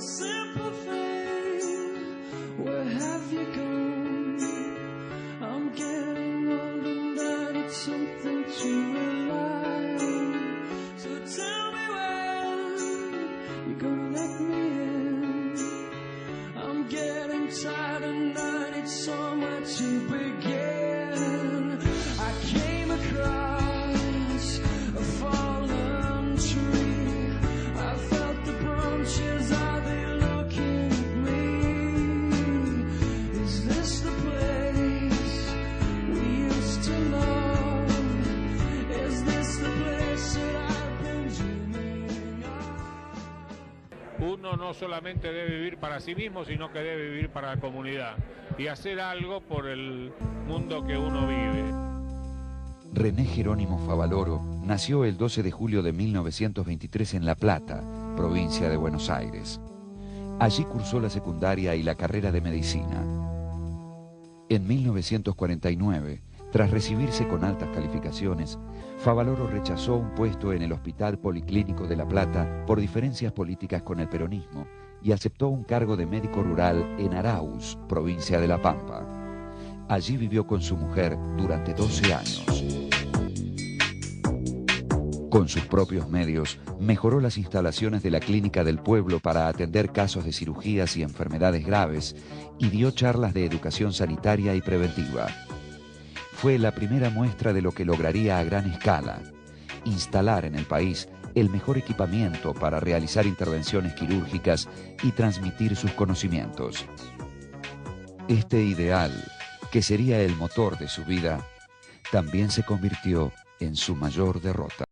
simple thing. Where have you gone? I'm getting old and I need something to rely on. So tell me when you're gonna let me in. I'm getting tired and I need somewhere to begin. I came across a fallen tree. I felt the branches, are they looking at me? Is this the place we used to love? Is this the place that I've been dreaming of? Uno no solamente debe vivir para sí mismo, sino que debe vivir para la comunidad y hacer algo por el mundo que uno vive. René Jerónimo Favaloro nació el 12 de julio de 1923 en La Plata, provincia de Buenos Aires. Allí cursó la secundaria y la carrera de medicina. En 1949, tras recibirse con altas calificaciones, Favaloro rechazó un puesto en el Hospital Policlínico de La Plata por diferencias políticas con el peronismo y aceptó un cargo de médico rural en Arauz, provincia de La Pampa. Allí vivió con su mujer durante 12 años. Con sus propios medios, mejoró las instalaciones de la clínica del pueblo para atender casos de cirugías y enfermedades graves y dio charlas de educación sanitaria y preventiva. Fue la primera muestra de lo que lograría a gran escala: instalar en el país el mejor equipamiento para realizar intervenciones quirúrgicas y transmitir sus conocimientos. Este ideal, que sería el motor de su vida, también se convirtió en su mayor derrota.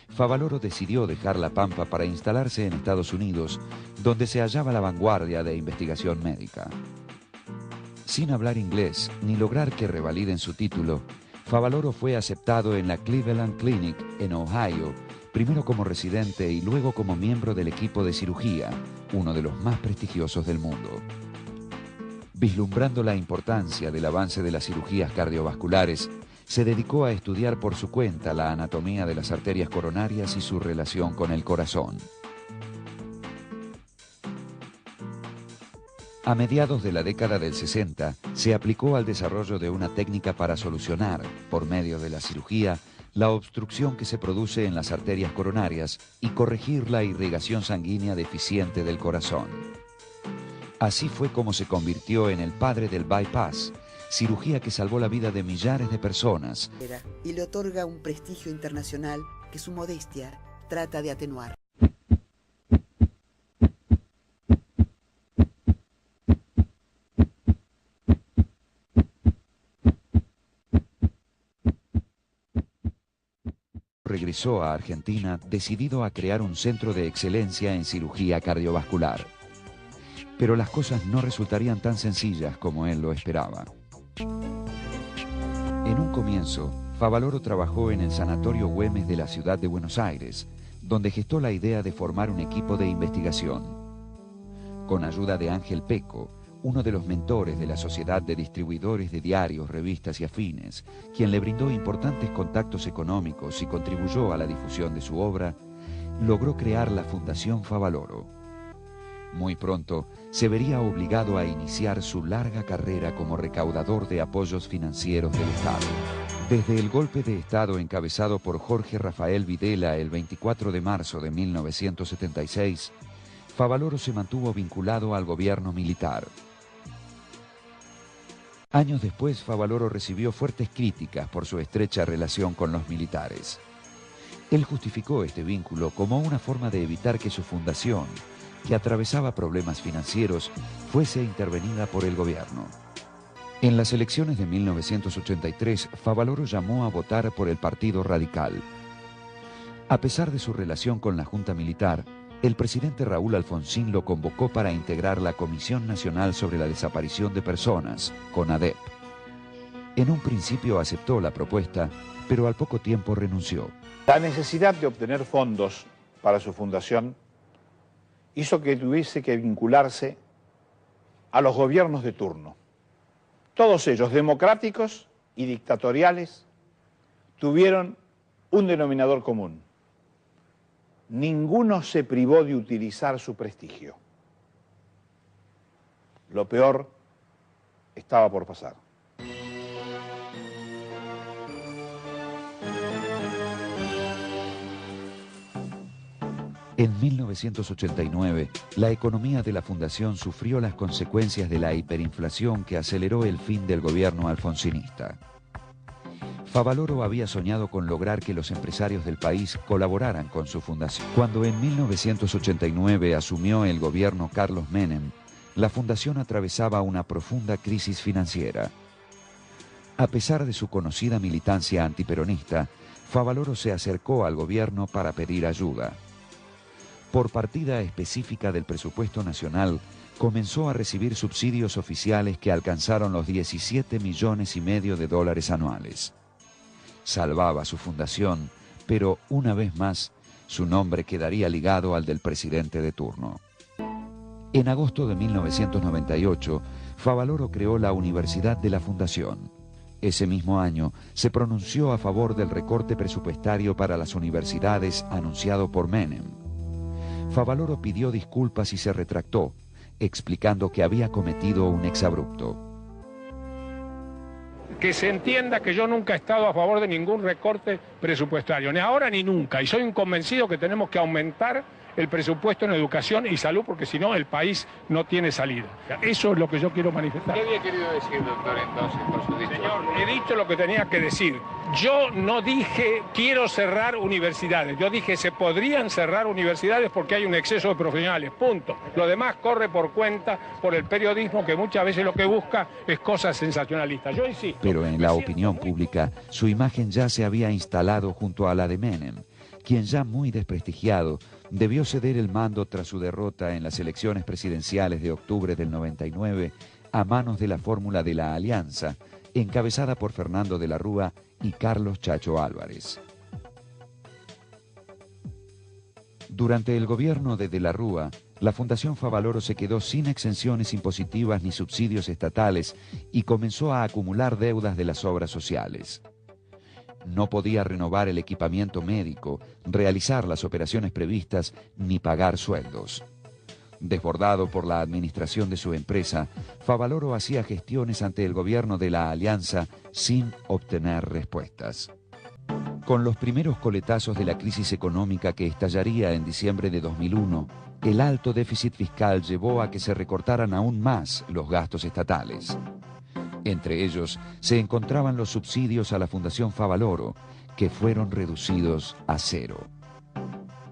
Favaloro decidió dejar La Pampa para instalarse en Estados Unidos, donde se hallaba la vanguardia de investigación médica. Sin hablar inglés ni lograr que revaliden su título, Favaloro fue aceptado en la Cleveland Clinic en Ohio, primero como residente y luego como miembro del equipo de cirugía, uno de los más prestigiosos del mundo. Vislumbrando la importancia del avance de las cirugías cardiovasculares, se dedicó a estudiar por su cuenta la anatomía de las arterias coronarias y su relación con el corazón. A mediados de la década del 60, se aplicó al desarrollo de una técnica para solucionar, por medio de la cirugía, la obstrucción que se produce en las arterias coronarias y corregir la irrigación sanguínea deficiente del corazón. Así fue como se convirtió en el padre del bypass, cirugía que salvó la vida de millares de personas. Y le otorga un prestigio internacional que su modestia trata de atenuar. Regresó a Argentina decidido a crear un centro de excelencia en cirugía cardiovascular. Pero las cosas no resultarían tan sencillas como él lo esperaba. En un comienzo, Favaloro trabajó en el Sanatorio Güemes de la ciudad de Buenos Aires, donde gestó la idea de formar un equipo de investigación. Con ayuda de Ángel Peco, uno de los mentores de la Sociedad de Distribuidores de Diarios, Revistas y Afines, quien le brindó importantes contactos económicos y contribuyó a la difusión de su obra, logró crear la Fundación Favaloro. Muy pronto se vería obligado a iniciar su larga carrera como recaudador de apoyos financieros del Estado. Desde el golpe de Estado encabezado por Jorge Rafael Videla el 24 de marzo de 1976, Favaloro se mantuvo vinculado al gobierno militar. Años después, Favaloro recibió fuertes críticas por su estrecha relación con los militares. Él justificó este vínculo como una forma de evitar que su fundación, que atravesaba problemas financieros, fuese intervenida por el gobierno. En las elecciones de 1983, Favaloro llamó a votar por el Partido Radical. A pesar de su relación con la Junta Militar, el presidente Raúl Alfonsín lo convocó para integrar la Comisión Nacional sobre la Desaparición de Personas, CONADEP. En un principio aceptó la propuesta, pero al poco tiempo renunció. La necesidad de obtener fondos para su fundación hizo que tuviese que vincularse a los gobiernos de turno. Todos ellos, democráticos y dictatoriales, tuvieron un denominador común. Ninguno se privó de utilizar su prestigio. Lo peor estaba por pasar. En 1989, la economía de la Fundación sufrió las consecuencias de la hiperinflación que aceleró el fin del gobierno alfonsinista. Favaloro había soñado con lograr que los empresarios del país colaboraran con su fundación. Cuando en 1989 asumió el gobierno Carlos Menem, la fundación atravesaba una profunda crisis financiera. A pesar de su conocida militancia antiperonista, Favaloro se acercó al gobierno para pedir ayuda. Por partida específica del presupuesto nacional, comenzó a recibir subsidios oficiales que alcanzaron los 17,5 millones de dólares anuales. Salvaba su fundación, pero una vez más, su nombre quedaría ligado al del presidente de turno. En agosto de 1998, Favaloro creó la Universidad de la Fundación. Ese mismo año, se pronunció a favor del recorte presupuestario para las universidades anunciado por Menem. Favaloro pidió disculpas y se retractó, explicando que había cometido un exabrupto. Que se entienda que yo nunca he estado a favor de ningún recorte presupuestario, ni ahora ni nunca, y soy un convencido que tenemos que aumentar el presupuesto en educación y salud, porque si no el país no tiene salida. Eso es lo que yo quiero manifestar. ¿Qué había querido decir, doctor, entonces, con su dicho? Señor, he dicho lo que tenía que decir. Yo no dije quiero cerrar universidades, yo dije se podrían cerrar universidades porque hay un exceso de profesionales, punto. Lo demás corre por cuenta por el periodismo que muchas veces lo que busca es cosas sensacionalistas. Yo insisto. Pero en la opinión pública, su imagen ya se había instalado junto a la de Menem, quien ya muy desprestigiado debió ceder el mando tras su derrota en las elecciones presidenciales de octubre del 99 a manos de la fórmula de la Alianza, encabezada por Fernando de la Rúa y Carlos Chacho Álvarez. Durante el gobierno de la Rúa, la Fundación Favaloro se quedó sin exenciones impositivas ni subsidios estatales y comenzó a acumular deudas de las obras sociales. No podía renovar el equipamiento médico, realizar las operaciones previstas ni pagar sueldos. Desbordado por la administración de su empresa, Favaloro hacía gestiones ante el gobierno de la Alianza sin obtener respuestas. Con los primeros coletazos de la crisis económica que estallaría en diciembre de 2001, el alto déficit fiscal llevó a que se recortaran aún más los gastos estatales. Entre ellos se encontraban los subsidios a la Fundación Favaloro, que fueron reducidos a cero.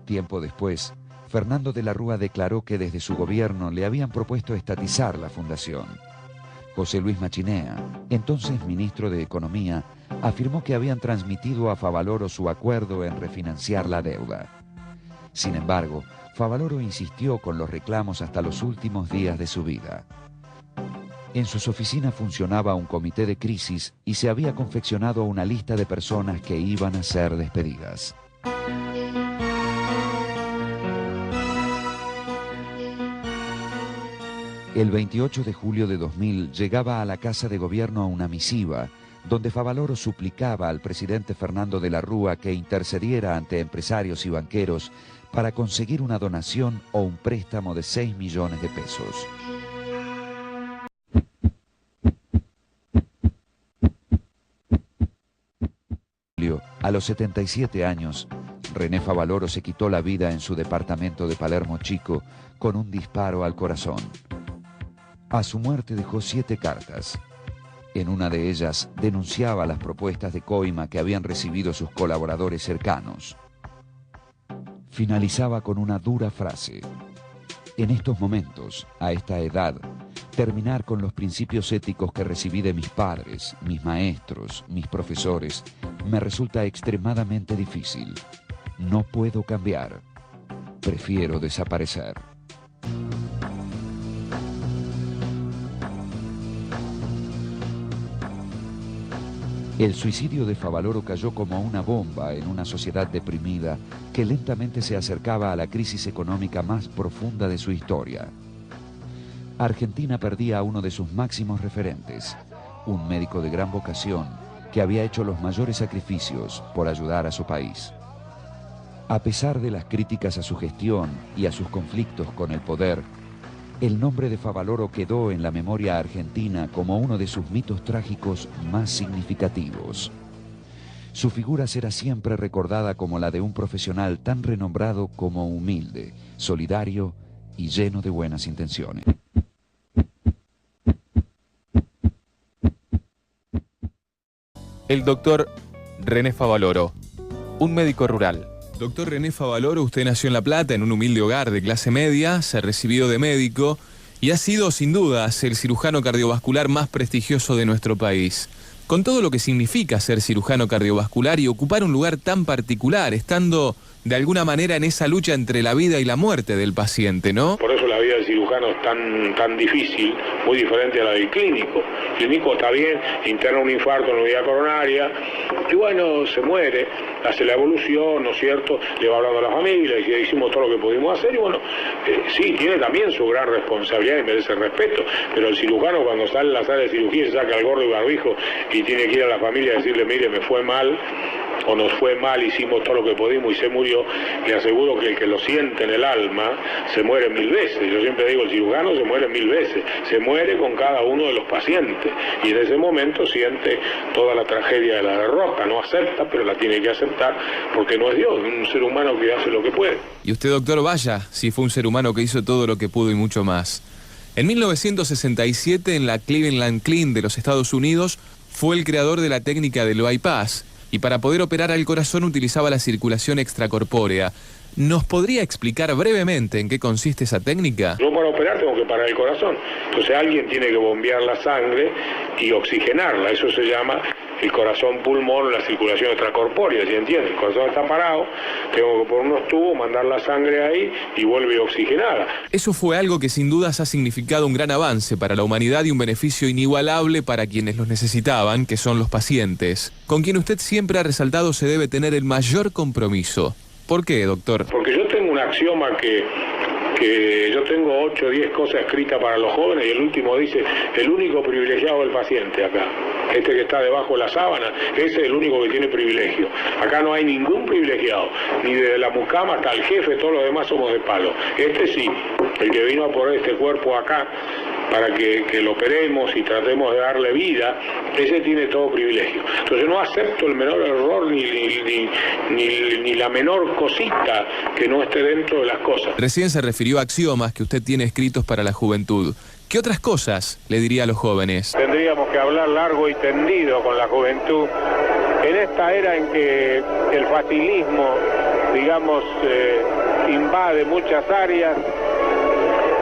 Tiempo después, Fernando de la Rúa declaró que desde su gobierno le habían propuesto estatizar la fundación. José Luis Machinea, entonces ministro de Economía, afirmó que habían transmitido a Favaloro su acuerdo en refinanciar la deuda. Sin embargo, Favaloro insistió con los reclamos hasta los últimos días de su vida. En sus oficinas funcionaba un comité de crisis y se había confeccionado una lista de personas que iban a ser despedidas. El 28 de julio de 2000 llegaba a la Casa de Gobierno una misiva donde Favaloro suplicaba al presidente Fernando de la Rúa que intercediera ante empresarios y banqueros para conseguir una donación o un préstamo de 6 millones de pesos. A los 77 años, René Favaloro se quitó la vida en su departamento de Palermo Chico con un disparo al corazón. A su muerte dejó 7 cartas. En una de ellas denunciaba las propuestas de coima que habían recibido sus colaboradores cercanos. Finalizaba con una dura frase: en estos momentos, a esta edad, terminar con los principios éticos que recibí de mis padres, mis maestros, mis profesores, me resulta extremadamente difícil. No puedo cambiar. Prefiero desaparecer. El suicidio de Favaloro cayó como una bomba en una sociedad deprimida que lentamente se acercaba a la crisis económica más profunda de su historia. Argentina perdía a uno de sus máximos referentes, un médico de gran vocación que había hecho los mayores sacrificios por ayudar a su país. A pesar de las críticas a su gestión y a sus conflictos con el poder, el nombre de Favaloro quedó en la memoria argentina como uno de sus mitos trágicos más significativos. Su figura será siempre recordada como la de un profesional tan renombrado como humilde, solidario y lleno de buenas intenciones. El doctor René Favaloro, un médico rural. Doctor René Favaloro, usted nació en La Plata, en un humilde hogar de clase media, se recibió de médico y ha sido, sin dudas, el cirujano cardiovascular más prestigioso de nuestro país. Con todo lo que significa ser cirujano cardiovascular y ocupar un lugar tan particular, estando de alguna manera en esa lucha entre la vida y la muerte del paciente, ¿no? Por eso la vida del cirujano es tan difícil, muy diferente a la del clínico. El clínico está bien, interna un infarto en la unidad coronaria, y bueno, se muere, hace la evolución, ¿no es cierto? Le va hablando a la familia, y hicimos todo lo que pudimos hacer, y bueno, sí, tiene también su gran responsabilidad y merece respeto, pero el cirujano cuando sale en la sala de cirugía se saca el gorro y barbijo y tiene que ir a la familia a decirle, mire, me fue mal, o nos fue mal, hicimos todo lo que pudimos y se murió, le aseguro que el que lo siente en el alma se muere 1000 veces. Yo siempre digo, el cirujano se muere 1000 veces, se muere con cada uno de los pacientes y en ese momento siente toda la tragedia de la derrota, no acepta, pero la tiene que aceptar porque no es Dios, es un ser humano que hace lo que puede. Y usted, doctor, vaya, si fue un ser humano que hizo todo lo que pudo y mucho más. En 1967, en la Cleveland Clinic de los Estados Unidos, fue el creador de la técnica del bypass, y para poder operar al corazón utilizaba la circulación extracorpórea. ¿Nos podría explicar brevemente en qué consiste esa técnica? Yo para operar tengo que parar el corazón, entonces alguien tiene que bombear la sangre y oxigenarla, eso se llama el corazón-pulmón, la circulación extracorpórea, ¿sí entiendes? El corazón está parado, tengo que poner unos tubos, mandar la sangre ahí y vuelve oxigenada. Eso fue algo que sin dudas ha significado un gran avance para la humanidad y un beneficio inigualable para quienes los necesitaban, que son los pacientes, con quien usted siempre ha resaltado se debe tener el mayor compromiso. ¿Por qué, doctor? Porque yo tengo un axioma que yo tengo 8 o 10 cosas escritas para los jóvenes y el último dice, el único privilegiado del paciente acá, este que está debajo de la sábana, ese es el único que tiene privilegio. Acá no hay ningún privilegiado, ni desde la mucama hasta el jefe, todos los demás somos de palo. Este sí, el que vino a poner este cuerpo acá para que lo operemos y tratemos de darle vida, ese tiene todo privilegio. Entonces no acepto el menor error ni la menor cosita que no esté dentro de las cosas. Recién se refirió a axiomas que usted tiene escritos para la juventud. ¿Qué otras cosas le diría a los jóvenes? Tendríamos que hablar largo y tendido con la juventud. En esta era en que el facilismo, digamos, invade muchas áreas,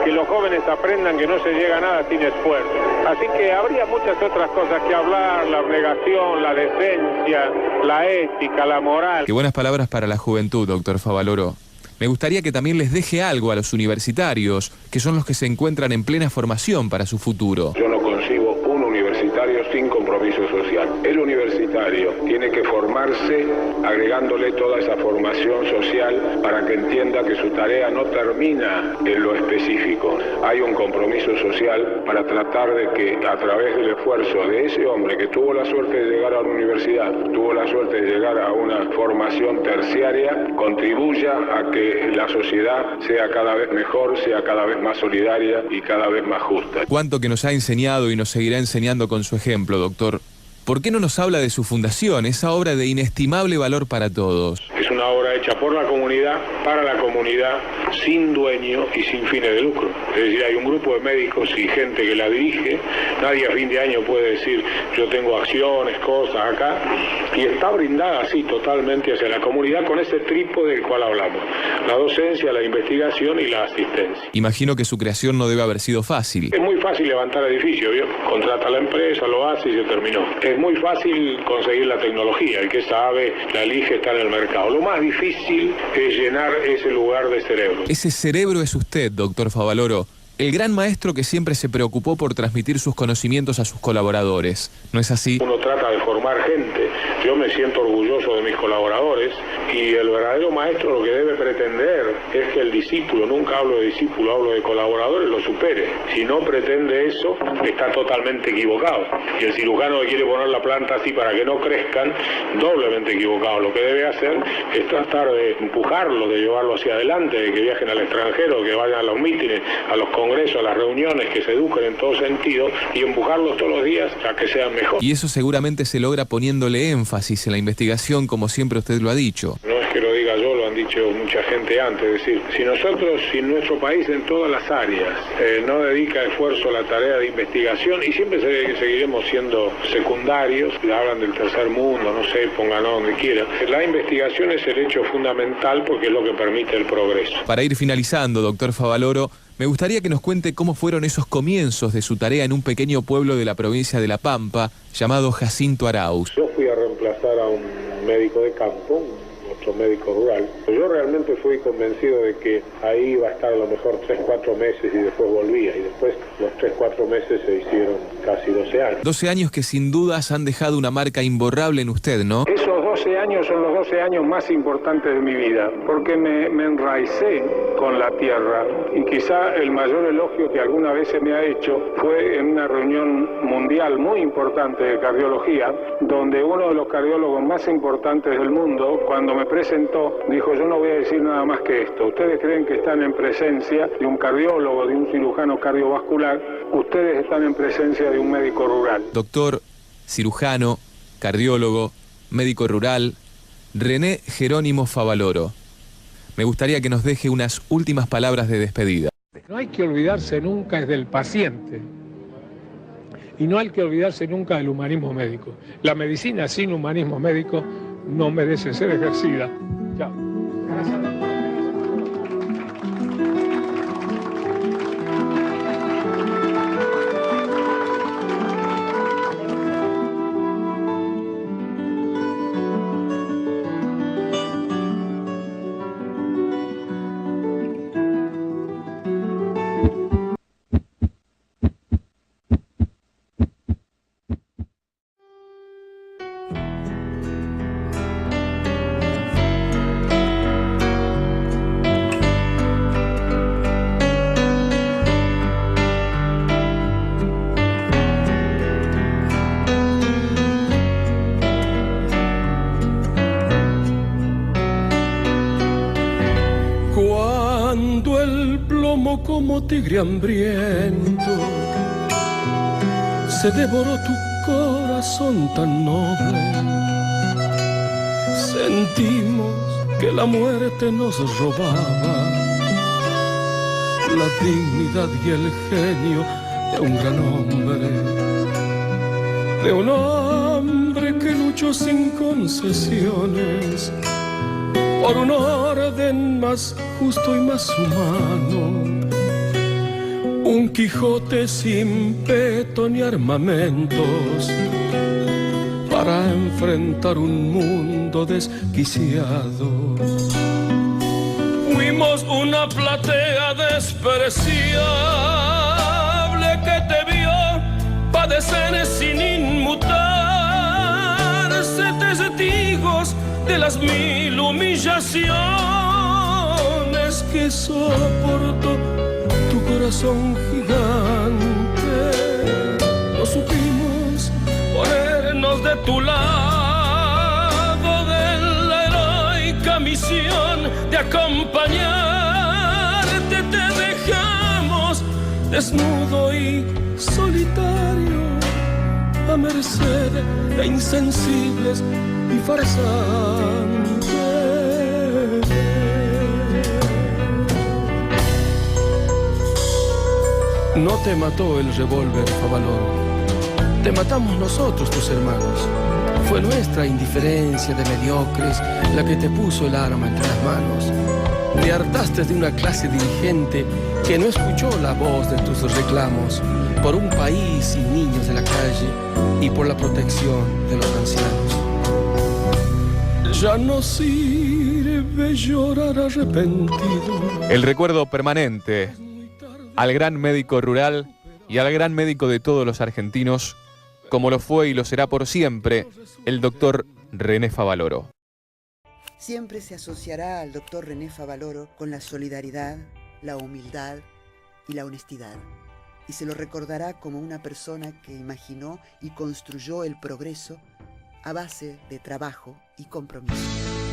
que los jóvenes aprendan que no se llega a nada sin esfuerzo. Así que habría muchas otras cosas que hablar, la abnegación, la decencia, la ética, la moral. Qué buenas palabras para la juventud, doctor Favaloro. Me gustaría que también les deje algo a los universitarios, que son los que se encuentran en plena formación para su futuro. Yo no concibo un universitario sin compromiso social. El universitario tiene que formarse agregándole toda esa formación social para que entienda que su tarea no termina en lo específico. Hay un compromiso social para tratar de que a través del esfuerzo de ese hombre que tuvo la suerte de llegar a la universidad, tuvo la suerte de llegar a una formación terciaria, contribuya a que la sociedad sea cada vez mejor, sea cada vez más solidaria y cada vez más justa. Cuánto que nos ha enseñado y nos seguirá enseñando con su ejemplo, doctor. ¿Por qué no nos habla de su fundación, esa obra de inestimable valor para todos? Es una obra hecha por la comunidad, para la comunidad, sin dueño y sin fines de lucro. Es decir, hay un grupo de médicos y gente que la dirige. Nadie a fin de año puede decir, yo tengo acciones, cosas acá. Y está brindada así totalmente hacia la comunidad con ese trípode del cual hablamos. La docencia, la investigación y la asistencia. Imagino que su creación no debe haber sido fácil. Es muy fácil levantar edificios, ¿vio? Contrata a la empresa, lo hace y se terminó. Es muy fácil conseguir la tecnología, el que sabe, la elige, está en el mercado. Lo más difícil es llenar ese lugar de cerebro. Ese cerebro es usted, doctor Favaloro, el gran maestro que siempre se preocupó por transmitir sus conocimientos a sus colaboradores. ¿No es así? Uno trata de formar gente Yo me siento orgulloso de mis colaboradores y el verdadero maestro lo que debe pretender es que el discípulo, nunca hablo de discípulo, hablo de colaboradores, lo supere. Si no pretende eso, está totalmente equivocado. Y el cirujano que quiere poner la planta así para que no crezcan, doblemente equivocado. Lo que debe hacer es tratar de empujarlo, de llevarlo hacia adelante, de que viajen al extranjero, que vayan a los mítines, a los congresos, a las reuniones, que se eduquen en todo sentido y empujarlos todos los días a que sean mejor. Y eso seguramente se logra poniéndole énfasis en la investigación, como siempre usted lo ha dicho. No es que lo diga yo, lo han dicho mucha gente antes. Es decir, si nuestro país en todas las áreas no dedica esfuerzo a la tarea de investigación, y siempre seguiremos siendo secundarios, hablan del tercer mundo, no sé, pónganlo donde quieran. La investigación es el hecho fundamental porque es lo que permite el progreso. Para ir finalizando, doctor Favaloro, me gustaría que nos cuente cómo fueron esos comienzos de su tarea en un pequeño pueblo de la provincia de La Pampa, llamado Jacinto Arauz. Yo fui a reemplazar a un médico de campo, otro médico rural. Yo realmente fui convencido de que ahí iba a estar a lo mejor 3-4 meses y después volvía. Y después los 3-4 meses se hicieron casi 12 años. 12 años que sin dudas han dejado una marca imborrable en usted, ¿no? Esos 12 años son los 12 años más importantes de mi vida, porque me enraicé con la tierra. Y quizá el mayor elogio que alguna vez se me ha hecho fue en una reunión mundial muy importante de cardiología, donde uno de los cardiólogos más importantes del mundo, cuando me presentó, dijo: yo no voy a decir nada más que esto. Ustedes creen que están en presencia de un cardiólogo, de un cirujano cardiovascular. Ustedes están en presencia de un médico rural. Doctor, cirujano, cardiólogo, médico rural, René Jerónimo Favaloro. Me gustaría que nos deje unas últimas palabras de despedida. No hay que olvidarse nunca del paciente. Y no hay que olvidarse nunca del humanismo médico. La medicina sin humanismo médico no merece ser ejercida. Chao. Gracias. Cuando el plomo como tigre hambriento se devoró tu corazón tan noble, sentimos que la muerte nos robaba la dignidad y el genio de un gran hombre, de un hombre que luchó sin concesiones por un orden más justo y más humano, un Quijote sin peto ni armamentos para enfrentar un mundo desquiciado. Fuimos una platea despreciable que te vio padecer sin inmutarse, testigos de las 1000 humillaciones que soportó tu corazón gigante. No supimos ponernos de tu lado, de la heroica misión de acompañarte. Te dejamos desnudo y solitario, a merced de insensibles y farsantes. No te mató el revólver, Favaloro. Te matamos nosotros, tus hermanos. Fue nuestra indiferencia de mediocres la que te puso el arma entre las manos. Te hartaste de una clase dirigente que no escuchó la voz de tus reclamos por un país sin niños de la calle y por la protección de los ancianos. Ya no sirve llorar arrepentido. El recuerdo permanente al gran médico rural y al gran médico de todos los argentinos, como lo fue y lo será por siempre, el doctor René Favaloro. Siempre se asociará al doctor René Favaloro con la solidaridad, la humildad y la honestidad. Y se lo recordará como una persona que imaginó y construyó el progreso a base de trabajo y compromiso.